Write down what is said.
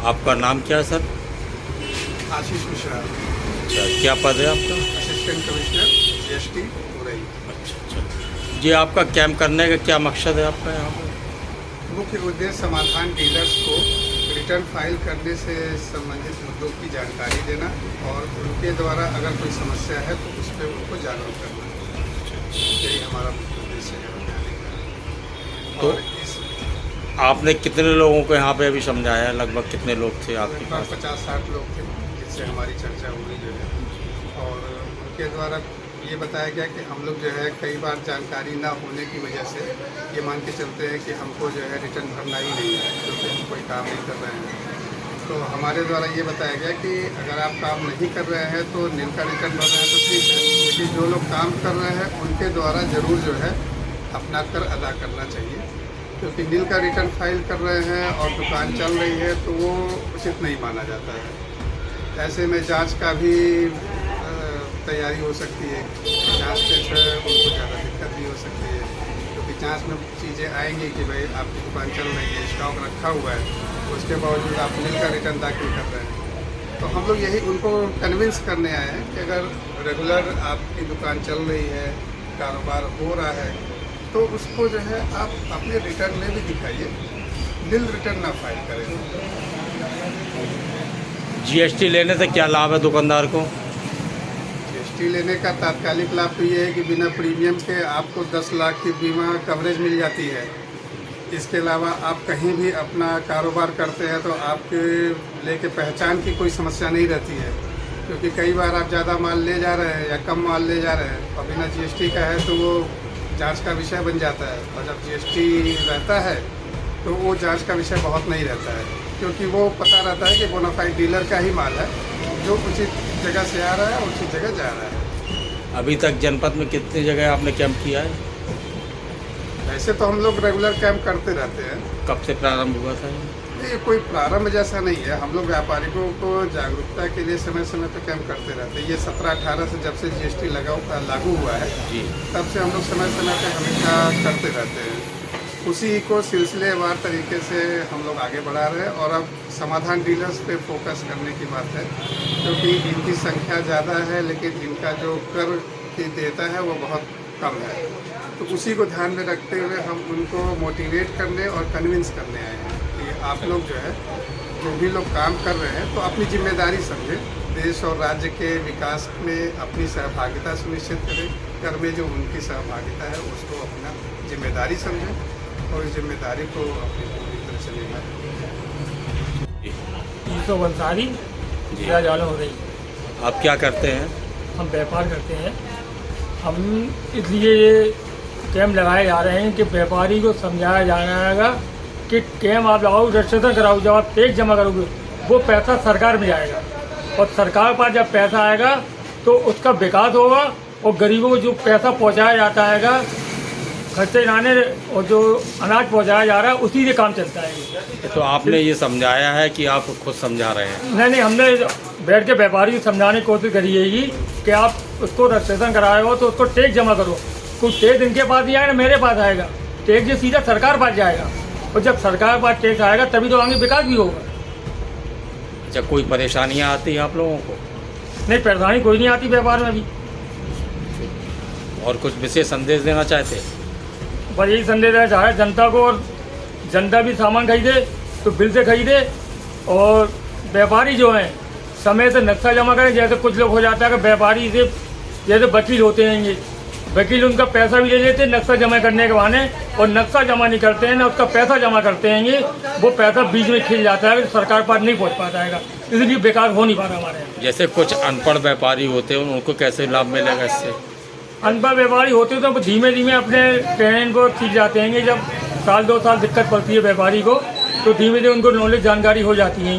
आपका नाम क्या है सर? आशीष मिश्रा, अच्छा, क्या पद है आपका? Assistant commissioner GST Orai. अच्छा अच्छा जी, आपका कैंप करने का क्या मकसद है आपका यहाँ पर? मुख्य उद्देश्य समाधान डीलर्स को रिटर्न फाइल करने से संबंधित मुद्दों की जानकारी देना और उनके द्वारा अगर कोई समस्या है तो उस पर उनको जागरूक करना। यही हमारा मुख्य उद्देश्य है बताने का। तो और इस आपने कितने लोगों को यहाँ पे अभी समझाया? लगभग कितने लोग थे आपके लगभग पास? 50-60 लोग थे जिससे हमारी चर्चा हुई जो है, और उनके द्वारा ये बताया गया कि हम लोग जो है कई बार जानकारी ना होने की वजह से ये मान के चलते हैं कि हमको जो है रिटर्न भरना ही नहीं है क्योंकि हम कोई काम नहीं कर रहे हैं। तो हमारे द्वारा ये बताया गया कि अगर आप काम नहीं कर रहे हैं तो नील का रिटर्न भर रहे हैं तो ठीक है, लेकिन जो लोग काम कर रहे हैं उनके द्वारा ज़रूर जो है अपना कर अदा करना चाहिए, क्योंकि नील का रिटर्न फाइल कर रहे हैं और दुकान चल रही है तो वो उचित नहीं माना जाता है। ऐसे में जांच का भी तैयारी हो सकती है, जांच से जो है उनको ज़्यादा दिक्कत भी हो सकती है, क्योंकि जांच में चीज़ें आएंगी कि भाई आपकी दुकान चल रही है, स्टॉक रखा हुआ है, उसके बावजूद आप नील का रिटर्न दाखिल कर रहे हैं। तो हम लोग यही उनको कन्विंस करने आए हैं कि अगर रेगुलर आपकी दुकान चल रही है, कारोबार हो रहा है, तो उसको जो है आप अपने रिटर्न में भी दिखाइए, नील रिटर्न ना फाइल करें। GST लेने से क्या लाभ है दुकानदार को? GST लेने का तात्कालिक लाभ तो ये है कि बिना प्रीमियम के आपको 10 लाख की बीमा कवरेज मिल जाती है। इसके अलावा आप कहीं भी अपना कारोबार करते हैं तो आपके लेके पहचान की कोई समस्या नहीं रहती है, क्योंकि कई बार आप ज़्यादा माल ले जा रहे हैं या कम माल ले जा रहे हैं और बिना GST का है तो वो जांच का विषय बन जाता है, और जब GST रहता है तो वो जांच का विषय बहुत नहीं रहता है, क्योंकि वो पता रहता है कि बोनाफाइड डीलर का ही माल है जो उचित जगह से आ रहा है और उचित जगह जा रहा है। अभी तक जनपद में कितनी जगह आपने कैंप किया है? वैसे तो हम लोग रेगुलर कैंप करते रहते हैं। कब से प्रारंभ हुआ था ये कोई प्रारंभ जैसा नहीं है, हम लोग व्यापारियों को जागरूकता के लिए समय समय पर कैंप करते रहते हैं। ये 17-18 से जब से GST लागू हुआ है जी, तब से हम लोग समय समय पर हमेशा करते रहते हैं। उसी को सिलसिलेवार तरीके से हम लोग आगे बढ़ा रहे हैं, और अब समाधान डीलर्स पे फोकस करने की बात है, क्योंकि इनकी संख्या ज़्यादा है लेकिन इनका जो कर की देता है वो बहुत कम है। तो उसी को ध्यान में रखते हुए हम उनको मोटिवेट करने और कन्विंस करने आए हैं कि आप लोग जो है जो भी लोग काम कर रहे हैं तो अपनी जिम्मेदारी समझें, देश और राज्य के विकास में अपनी सहभागिता सुनिश्चित करें, कर में जो उनकी सहभागिता है उसको अपना जिम्मेदारी समझें और इस जिम्मेदारी को अपनी पूरी तरह से निभाएं। तो बंसारी जी। जिला जालौन हो रही। आप क्या करते हैं? हम व्यापार करते हैं। हम इसलिए ये कैंप लगाए जा रहे हैं कि व्यापारी को समझाया जा रहा है कि कैंप आप लगाओ, रजिस्ट्रेशन कराओ, जब आप टैक्स जमा करोगे वो पैसा सरकार में जाएगा, और सरकार के पास जब पैसा आएगा तो उसका विकास होगा, और गरीबों को जो पैसा पहुंचाया जाता है, खर्चे लाने और जो अनाज पहुंचाया जा रहा है, उसी से काम चलता है। तो आपने ये समझाया है कि आप खुद समझा रहे हैं? नहीं, हमने बैठ के व्यापारी को समझाने की कोशिश करी है कि आप उसको रजिस्ट्रेशन कराए हो तो उसको टैक्स जमा करो। कुछ टैक्स इनके पास नहीं आएगा, मेरे पास आएगा, टैक्स जो सीधा सरकार पास जाएगा, और जब सरकार पास टैक्स आएगा तभी तो आगे विकास भी होगा। जब कोई परेशानियां आती हैं आप लोगों को? नहीं, परेशानी कोई नहीं आती व्यापार में अभी। और कुछ विशेष संदेश देना चाहते हैं? बस यही संदेश है चाहे जनता को, और जनता भी सामान खरीदे तो बिल से खरीदे, और व्यापारी जो हैं समय से नक्शा जमा करें। जैसे कुछ लोग हो जाता है कि व्यापारी से जैसे वकील होते हैं, ये वकील उनका पैसा भी ले लेते हैं नक्शा जमा करने के बहाने, और नक्शा जमा नहीं करते हैं ना उसका पैसा जमा करते हैं, ये वो पैसा बीच में खिल जाता है, सरकार पास नहीं पहुँच पाता है, इसलिए विकास हो नहीं पा रहा हमारे यहाँ। जैसे कुछ अनपढ़ व्यापारी होते हैं उनको कैसे लाभ मिलेगा इससे? अनपढ़ व्यापारी होते तो धीमे धीमे अपने ट्रेनिंग को सीख जाते हैं। जब 1-2 साल दिक्कत पड़ती है व्यापारी को तो धीमे धीमे उनको नॉलेज जानकारी हो जाती है।